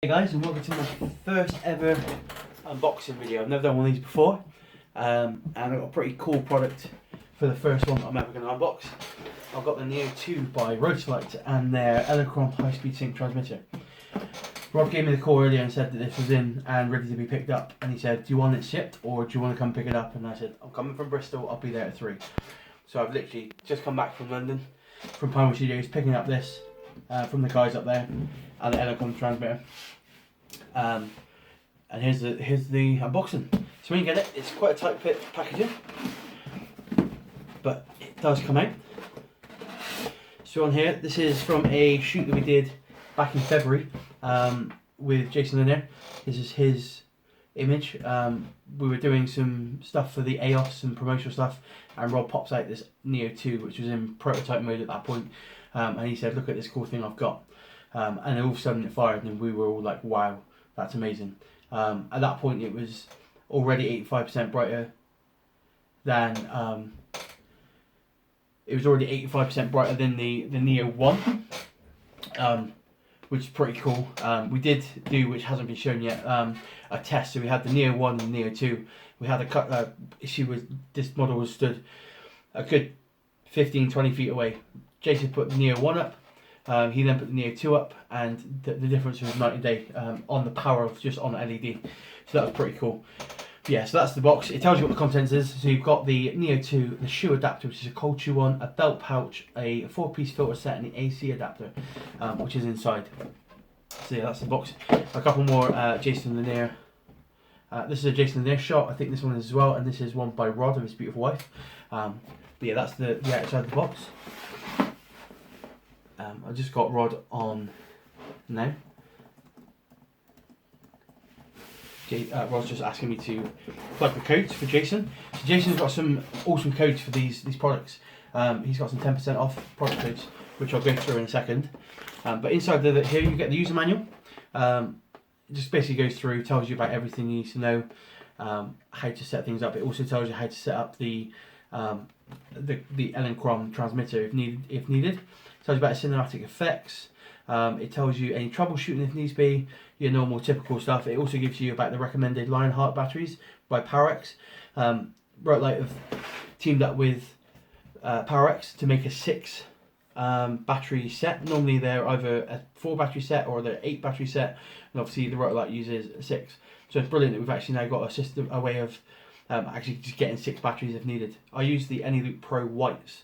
Hey guys, and welcome to my first ever unboxing video. I've never done one of these before, and I've got a pretty cool product for the first one that I'm ever going to unbox. I've got the Neo 2 by Rotolight and their Elinchrom high-speed sync transmitter. Rob gave me the call earlier and said that this was in and ready to be picked up, and he said, do you want it shipped or do you want to come pick it up? And I said, I'm coming from Bristol, I'll be there at 3. So I've literally just come back from London, from Pinewood Studios, picking up this from the guys up there and the Elinchrom transmitter. And here's the unboxing. So when you get it, it's quite a tight fit packaging, but it does come out. So on here, this is from a shoot that we did back in February with Jason in there. This is his image. We were doing some stuff for the AOS, some promotional stuff, and Rob pops out this Neo 2, which was in prototype mode at that point, and he said, look at this cool thing I've got. And all of a sudden it fired, and we were all like, wow, that's amazing. At that point it was already 85% brighter than the Neo 1, which is pretty cool. We did do, which hasn't been shown yet, a test. So we had the Neo 1 and the Neo 2. We had a issue with this model was stood a good 15-20 feet away. Jason put the Neo 1 up. He then put the Neo 2 up, and the difference was night and day on the power of just on LED. So that was pretty cool. But yeah, so that's the box. It tells you what the contents is. So you've got the Neo 2, the shoe adapter, which is a cold shoe one, a belt pouch, a 4-piece filter set, and the AC adapter, which is inside. So yeah, that's the box. A couple more Jason Lanier. This is a Jason Lanier shot. I think this one is as well, and this is one by Rod of his beautiful wife. But yeah, that's the outside of the box. I just got Rod on now. Rod's just asking me to plug the codes for Jason. So Jason's got some awesome codes for these products. He's got some 10% off product codes, which I'll go through in a second. But inside here you get the user manual. It just basically goes through, tells you about everything you need to know, how to set things up. It also tells you how to set up the Elinchrom transmitter if needed. It tells you about cinematic effects. It tells you any troubleshooting if needs be, your normal typical stuff. It also gives you about the recommended Lionheart batteries by PowerX. Rotolight have teamed up with PowerX to make a 6 battery set. Normally they're either a 4 battery set or they're 8 battery set, and obviously the Rotolight uses a 6. So it's brilliant that we've actually now got a way of actually just getting 6 batteries if needed. I use the AnyLoop Pro whites,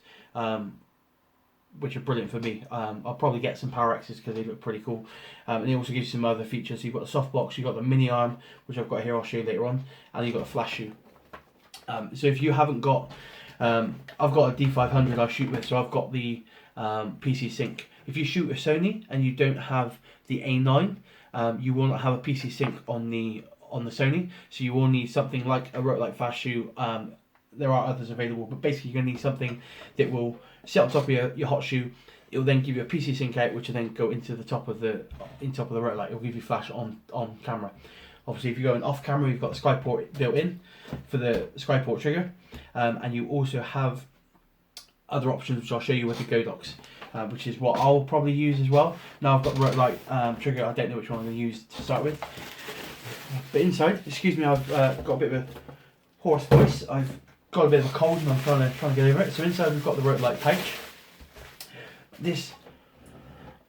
which are brilliant for me. I'll probably get some PowerXs because they look pretty cool. And it also gives you some other features. So you've got the softbox, you've got the mini arm, which I've got here, I'll show you later on, and you've got a flash shoe. So if you haven't got, I've got a D500 I shoot with, so I've got the PC Sync. If you shoot a Sony and you don't have the A9, you will not have a PC Sync on the Sony, so you will need something like a Rotolight flash shoe. There are others available, but basically you're going to need something that will sit on top of your hot shoe. It will then give you a PC Sync out, which will then go into the top of the Rotolight. It will give you flash on camera. Obviously, if you're going off camera, you've got the Skyport built in for the Skyport trigger, and you also have other options, which I'll show you with the Godox, which is what I'll probably use as well. Now I've got the Rotolight trigger. I don't know which one I'm going to use to start with. But inside, excuse me, I've got a bit of a hoarse voice. I've got a bit of a cold and I'm trying to get over it. So inside we've got the Rotolight pouch. This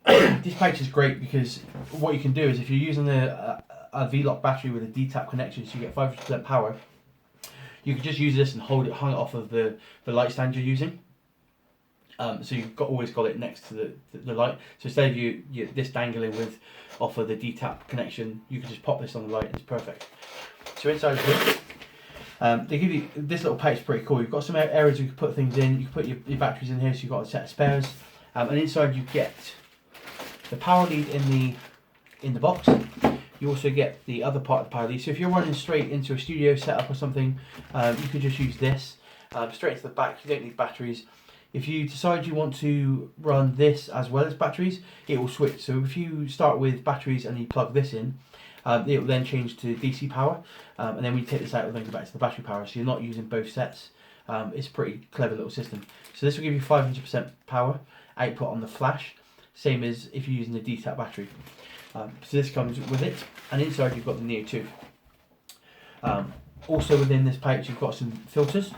pouch is great because what you can do is if you're using a V-Lock battery with a D-tap connection, so you get 500% power, you can just use this and hang it off of the light stand you're using. So you've always got it next to the light. So instead of you this dangling off of the D-tap connection, you can just pop this on the light and it's perfect. So inside here, they give you this little pouch. Is pretty cool. You've got some areas you can put things in. You can put your batteries in here, so you've got a set of spares. And inside you get the power lead in the box. You also get the other part of the power lead. So if you're running straight into a studio setup or something, you could just use this straight into the back. You don't need batteries. If you decide you want to run this as well as batteries, it will switch. So if you start with batteries and you plug this in, it will then change to DC power, and then when you take this out, it will then go back to the battery power. So you're not using both sets. It's a pretty clever little system. So this will give you 500% power output on the flash, same as if you're using the D-tap battery. So this comes with it, and inside you've got the Neo 2. Also within this pouch you've got some filters.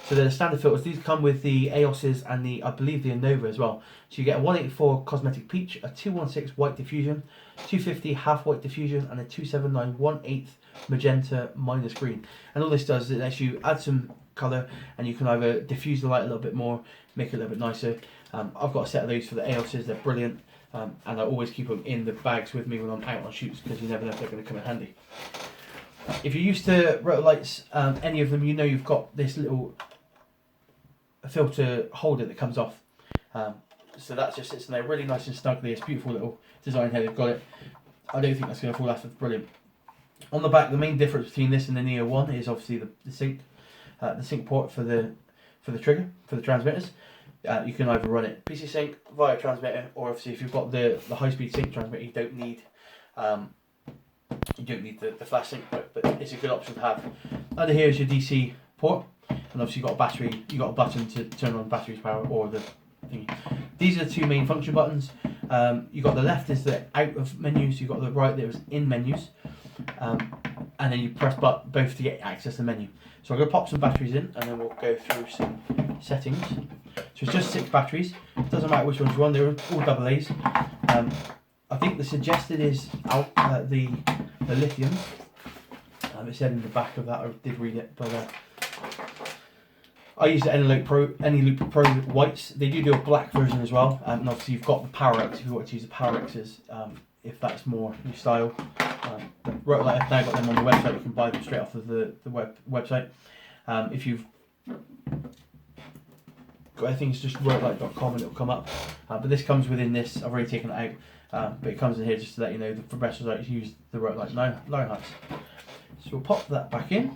So they're the standard filters. These come with the AOS's and the, I believe, the Innova as well. So you get a 184 Cosmetic Peach, a 216 White Diffusion, 250 Half White Diffusion, and a 279 1/8 Magenta minus green. And all this does is it lets you add some colour, and you can either diffuse the light a little bit more, make it a little bit nicer. I've got a set of those for the AOS's. They're brilliant, and I always keep them in the bags with me when I'm out on shoots, because you never know if they're going to come in handy. If you're used to Rotolights, any of them, you know you've got this little filter holder that comes off. So that just sits in there really nice and snugly. It's beautiful little design here they've got it. I don't think that's going to fall off. It's brilliant. On the back, the main difference between this and the Neo 1 is obviously the sync port for the trigger, for the transmitters. You can either run it PC sync via transmitter, or obviously if you've got the high-speed sync transmitter, you don't need the flash sync, but it's a good option to have. Under here is your DC port, and obviously you've got a battery, you've got a button to turn on the battery's power or the thingy. These are the two main function buttons. You've got the left is the out of menus, you've got the right that is in menus, and then you press both to get access to the menu. So I'm going to pop some batteries in, and then we'll go through some settings. So it's just 6 batteries, doesn't matter which ones you want, they're all AA's. I think the suggested is the lithium. It said in the back of that, I did read it, but I use the Elinchrom Pro whites. They do a black version as well, and obviously you've got the Power X if you want to use the Power X's, if that's more your style. Rotolight have now got them on the website. You can buy them straight off of the website. If you've got, I think it's just rotolight.com and it'll come up. But this comes within this. I've already taken it out, but it comes in here just to let you know the professionals like to use the Rotolight line heights. So we'll pop that back in,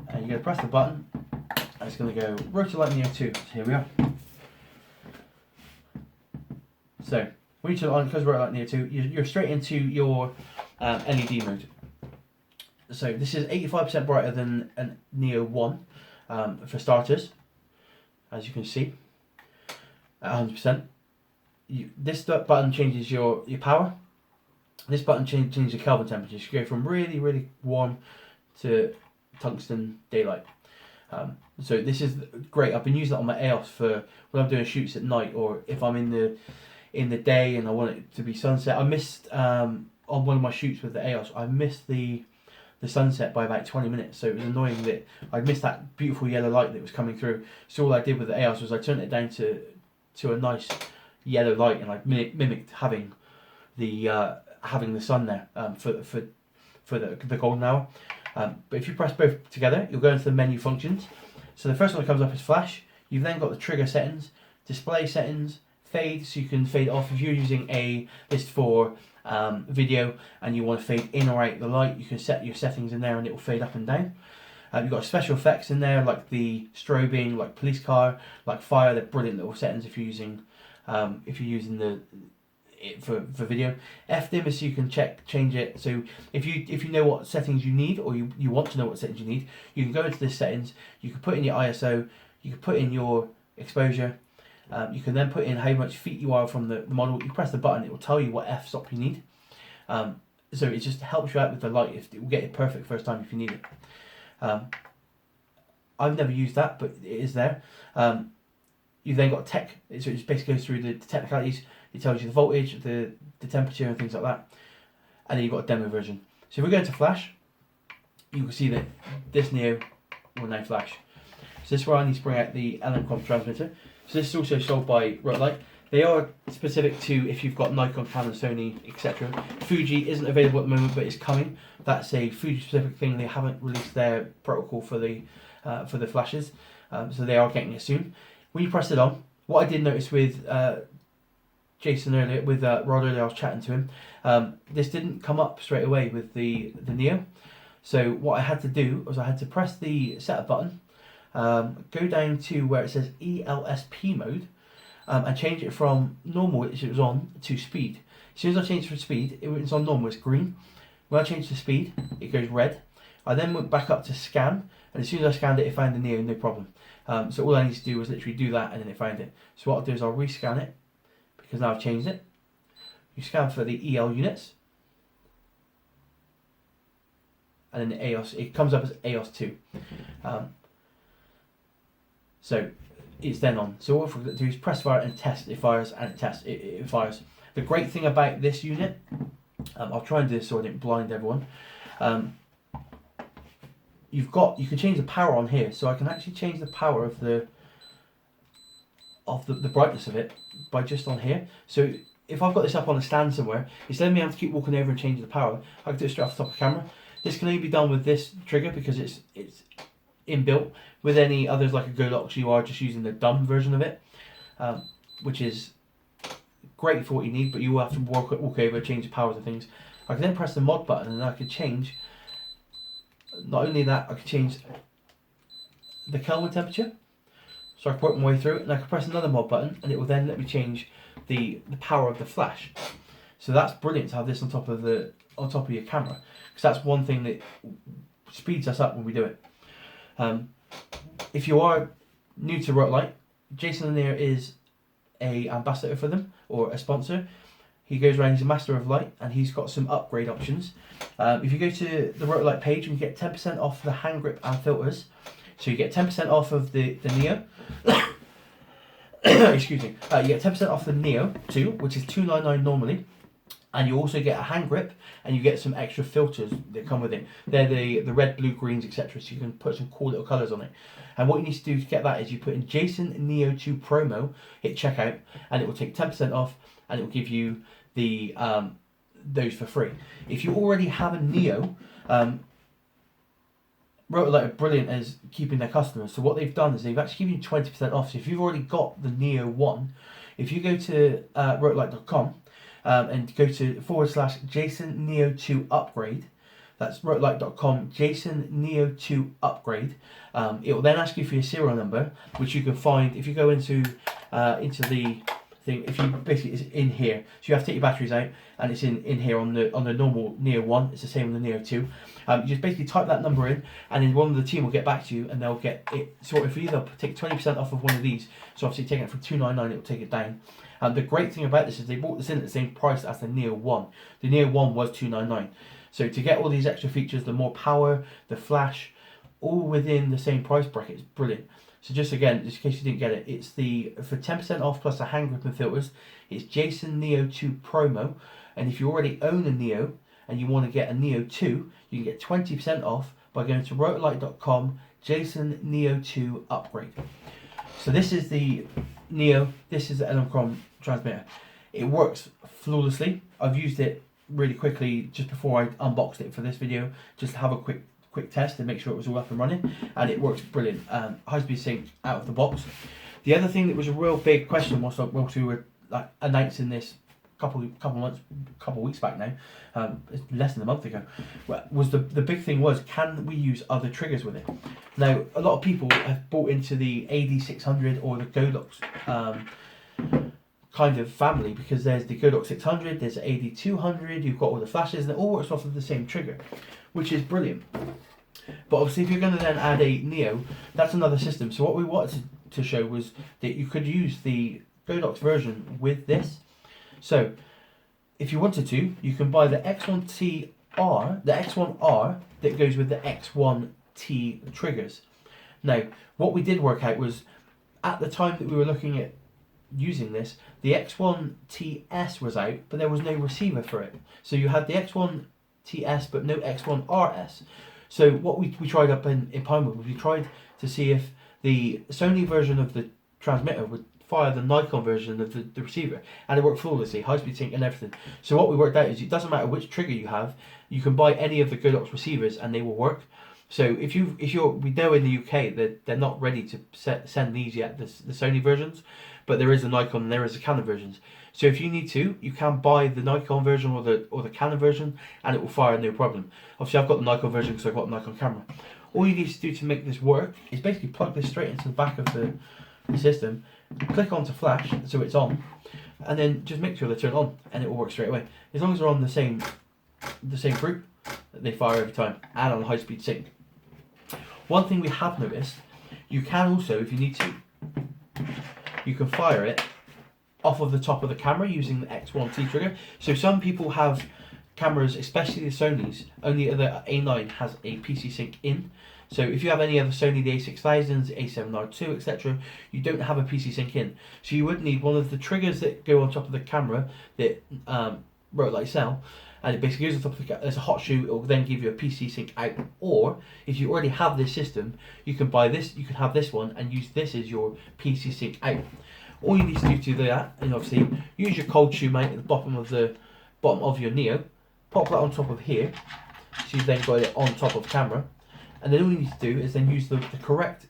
and you're going to press the button, and it's going to go Rotolight Neo 2. So here we are. So when you turn it on, because Rotolight Neo 2, you're straight into your LED mode. So this is 85% brighter than a Neo 1 for starters, as you can see, at 100%. This button changes your power. This button changes your Kelvin temperature. You go from really, really warm to tungsten daylight. So this is great. I've been using that on my EOS for when I'm doing shoots at night, or if I'm in the day and I want it to be sunset. I missed on one of my shoots with the EOS, I missed the sunset by about 20 minutes, so it was annoying that I missed that beautiful yellow light that was coming through. So all I did with the EOS was I turned it down to a nice yellow light, and I mimicked having the sun there for the golden hour. But if you press both together, you'll go into the menu functions. So the first one that comes up is flash. You've then got the trigger settings, display settings, fade, so you can fade it off. If you're using this for video and you want to fade in or out the light, you can set your settings in there and it will fade up and down. You've got special effects in there like the strobing, like police car, like fire. They're brilliant little settings if you're using for video. FDIM is so you can change it. So if you know what settings you need, or you want to know what settings you need, you can go into this settings. You can put in your ISO. You can put in your exposure. You can then put in how much feet you are from the model. You press the button, it will tell you what f-stop you need. So it just helps you out with the light. It will get it perfect first time if you need it. I've never used that, but it is there. You've then got tech, so it just basically goes through the technicalities. It tells you the voltage, the temperature, and things like that. And then you've got a demo version. So if we go into flash, you can see that this Neo will now flash. So this is where I need to bring out the Elinchrom transmitter. So this is also sold by Rotolight. They are specific to if you've got Nikon, Canon, Sony, etc. Fuji isn't available at the moment, but it's coming. That's a Fuji specific thing. They haven't released their protocol for the flashes, so they are getting it soon. When you press it on, what I did notice with Jason earlier, with Rod earlier, I was chatting to him. This didn't come up straight away with the Neo. So what I had to do was I had to press the setup button, go down to where it says ELSP mode, and change it from normal, which it was on, to speed. As soon as I changed it from speed, it was on normal, it's green. When I changed to speed, it goes red. I then went back up to scan, and as soon as I scanned it, it found the Neo, no problem. So all I need to do was literally do that, and then it found it. So what I'll do is I'll rescan it, because now I've changed it. you scan for the EL units, and then the AOS, it comes up as AOS2. So it's then on. So what we're going to do is press fire and test. It fires and it fires. The great thing about this unit, I'll try and do this so I don't blind everyone. You can change the power on here, so I can actually change the power of the brightness of it by just on here. So if I've got this up on a stand somewhere, instead of me having to keep walking over and changing the power, I can do it straight off the top of the camera. This can only be done with this trigger because it's inbuilt. With any others like a Godox, you are just using the dumb version of it, which is great for what you need, but you will have to walk over, change the powers of things. I can then press the mod button and I can change, not only that, I can change the Kelvin temperature. So I can work my way through it, and I can press another mod button and it will then let me change the power of the flash. So that's brilliant to have this on top of your camera, because that's one thing that speeds us up when we do it. If you are new to Rotolight, Jason Lanier is a ambassador for them, or a sponsor. He goes around, he's a master of light, and he's got some upgrade options. If you go to the Rotolight page, you can get 10% off the hand grip and filters. So you get 10% off of the Neo. Excuse me. You get 10% off the Neo 2, which is $299 normally. And you also get a hand grip, and you get some extra filters that come with it. They're the red, blue, greens, etc. So you can put some cool little colours on it. And what you need to do to get that is you put in Jason Neo 2 promo, hit checkout, and it will take 10% off, and it will give you the those for free. If you already have a Neo, Rotolight are brilliant as keeping their customers. So what they've done is they've actually given you 20% off. So if you've already got the Neo 1, if you go to rotolight.com, and go to / Jason Neo 2 upgrade. That's rotolight.com Jason Neo 2 upgrade. It will then ask you for your serial number, which you can find if you go into the thing. If you basically, it's in here, so you have to take your batteries out, and it's in here on the normal Neo 1. It's the same on the Neo 2. You just basically type that number in, and then one of the team will get back to you, and they'll get it sorted for you. They'll take 20% off of one of these. So obviously taking it from $299, it will take it down. The great thing about this is they bought this in at the same price as the Neo 1. The Neo 1 was $299. So to get all these extra features, the more power, the flash, all within the same price bracket, is brilliant. So just again, just in case you didn't get it, it's for 10% off plus the hand grip and filters. It's Jason Neo 2 promo, and if you already own a Neo and you want to get a Neo 2, you can get 20% off by going to rotolight.com Jason Neo 2 upgrade. So this is the Neo. This is the Elinchrom transmitter. It works flawlessly. I've used it really quickly just before I unboxed it for this video, just to have a quick test and make sure it was all up and running, and it works brilliant. High-speed sync out of the box. The other thing that was a real big question whilst we were announcing this couple weeks back now, it's less than a month ago, was the big thing was, can we use other triggers with it? Now, a lot of people have bought into the AD600 or the Godox kind of family, because there's the Godox 600, there's the AD200, you've got all the flashes, and it all works off of the same trigger, which is brilliant. But obviously if you're going to then add a Neo, that's another system. So what we wanted to show was that you could use the Godox version with this. So if you wanted to, you can buy the X1R that goes with the X1T triggers. Now, what we did work out was, at the time that we were looking at using this, the X1TS was out, but there was no receiver for it. So you had the X1TS but no X1RS. So what we tried up in Pinewood was we tried to see if the Sony version of the transmitter would fire the Nikon version of the receiver, and it worked flawlessly, high-speed sync and everything. So what we worked out is, it doesn't matter which trigger you have, you can buy any of the Godox receivers and they will work. So we know in the UK that they're not ready to send these yet, the Sony versions, but there is a Nikon and there is a Canon versions. So if you need to, you can buy the Nikon version or the Canon version, and it will fire no problem. Obviously I've got the Nikon version because I've got a Nikon camera. All you need to do to make this work is basically plug this straight into the back of the system, click onto flash so it's on, and then just make sure they turn on, and it will work straight away. As long as they're on the same group, they fire every time, and on high speed sync. One thing we have noticed, you can also, if you need to, you can fire it off of the top of the camera using the X1T trigger. So some people have cameras, especially the Sony's, only the A9 has a PC sync in. So if you have any other Sony, the A6000s, A7R2, etc., you don't have a PC sync in. So you would need one of the triggers that go on top of the camera that Rotolight sell, and it basically goes on top of the camera. There's a hot shoe, it will then give you a PC sync out. Or if you already have this system, you can buy this, you can have this one and use this as your PC sync out. All you need to do to do that, and obviously use your cold shoe mount at the bottom of your Neo, pop that on top of here, so you've then got it on top of camera. And then all you need to do is then use the correct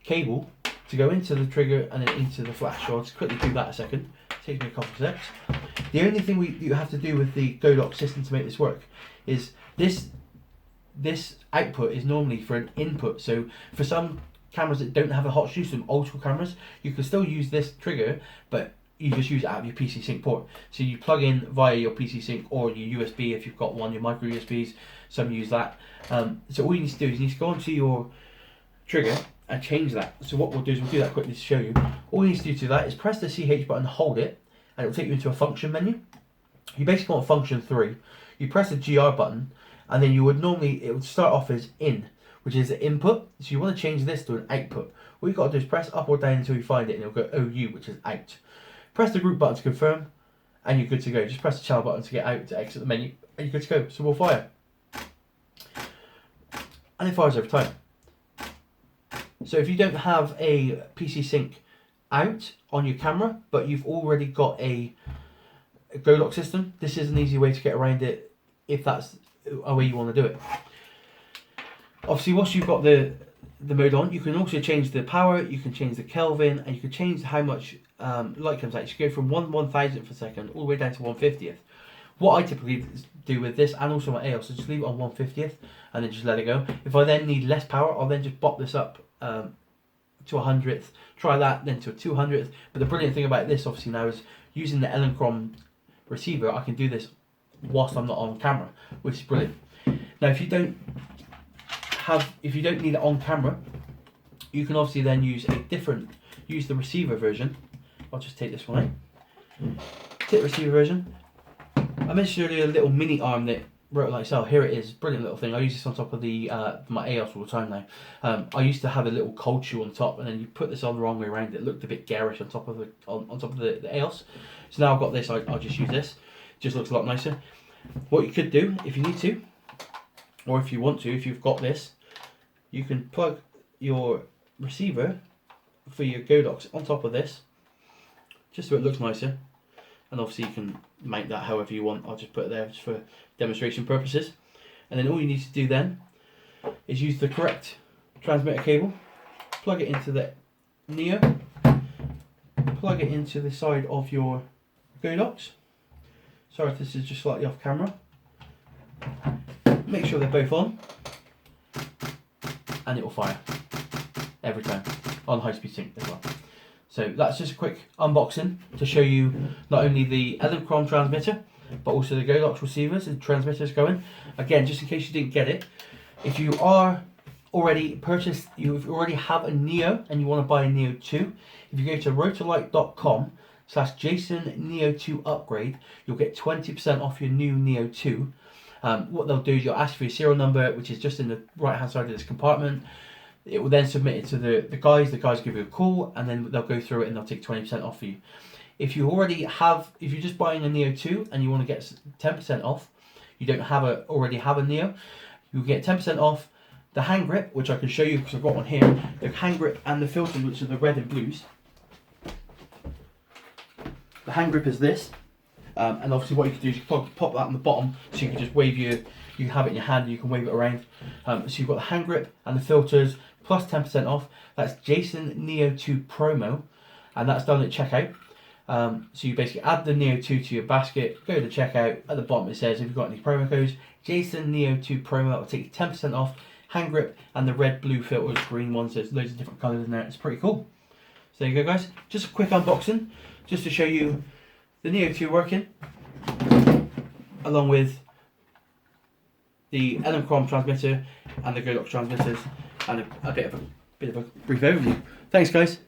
cable to go into the trigger and then into the flash. So I'll just quickly do that a second. It takes me a couple of seconds. The only thing you have to do with the Godox system to make this work is this output is normally for an input. So for some cameras that don't have a hot shoe, some old school cameras, you can still use this trigger, but you just use it out of your PC sync port. So you plug in via your PC sync or your USB if you've got one, your micro USBs, some use that. So all you need to do is you need to go onto your trigger and change that. So what we'll do is we'll do that quickly to show you. All you need to do to that is press the CH button, hold it, and it will take you into a function menu. You basically want function 3. You press the GR button, and then it would start off as in, which is the input. So you want to change this to an output. What you've got to do is press up or down until you find it, and it'll go OU, which is out. Press the group button to confirm, and you're good to go. Just press the channel button to get out, to exit the menu, and you're good to go. So we'll fire. And it fires every time. So if you don't have a PC sync out on your camera, but you've already got a Godox system, this is an easy way to get around it if that's a way you want to do it. Obviously, once you've got the mode on, you can also change the power, you can change the Kelvin, and you can change how much light comes out. You should go from 1/1000th a second all the way down to 1/50th. What I typically do with this, and also my AOS, is just leave it on 1/50th and then just let it go. If I then need less power, I'll then just bop this up to 100th, try that, then to a 200th. But the brilliant thing about this, obviously, now is using the Elinchrom receiver, I can do this whilst I'm not on camera, which is brilliant. Now, if you don't need it on camera, you can obviously then use the receiver version. I'll just take this one out. Take the receiver version. I mentioned earlier a little mini arm that Rotolight sell. Here it is, brilliant little thing. I use this on top of my AOS all the time now. I used to have a little cold shoe on top, and then you put this on the wrong way around. It looked a bit garish on top of the AOS. So now I've got this. I'll just use this. It just looks a lot nicer. What you could do if you need to, or if you want to, if you've got this, you can plug your receiver for your Godox on top of this, just so it looks nicer. And obviously you can mount that however you want. I'll just put it there just for demonstration purposes. And then all you need to do then is use the correct transmitter cable, plug it into the Neo, plug it into the side of your Godox. Sorry if this is just slightly off camera. Make sure they're both on, and it will fire every time on high speed sync as well. So that's just a quick unboxing to show you not only the Elinchrom transmitter, but also the Godox receivers and transmitters going. Again, just in case you didn't get it, if you are already purchased, you already have a Neo and you want to buy a Neo 2, if you go to rotolight.com/Jason Neo 2 upgrade, you'll get 20% off your new Neo 2. What they'll do is you'll ask for your serial number, which is just in the right hand side of this compartment. It will then submit it to the guys. The guys give you a call, and then they'll go through it and they'll take 20% off for you. If you're just buying a Neo 2 and you want to get 10% off, you don't already have a Neo, you'll get 10% off the hand grip, which I can show you because I've got one here. The hand grip and the filters, which are the red and blues. The hand grip is this, and obviously what you can do is you can pop that on the bottom, so you can just you can have it in your hand and you can wave it around. So you've got the hand grip and the filters, plus 10% off. That's Jason Neo 2 promo, and that's done at checkout. So you basically add the Neo 2 to your basket, go to checkout. At the bottom it says if you've got any promo codes, Jason Neo 2 promo, that will take you 10% off. Hand grip and the red, blue filters, green ones. There's loads of different colours in there. It's pretty cool. So there you go, guys. Just a quick unboxing, just to show you the Neo 2 working, along with the Elinchrom transmitter and the Godox transmitters, and a bit of a brief overview. Thanks, guys.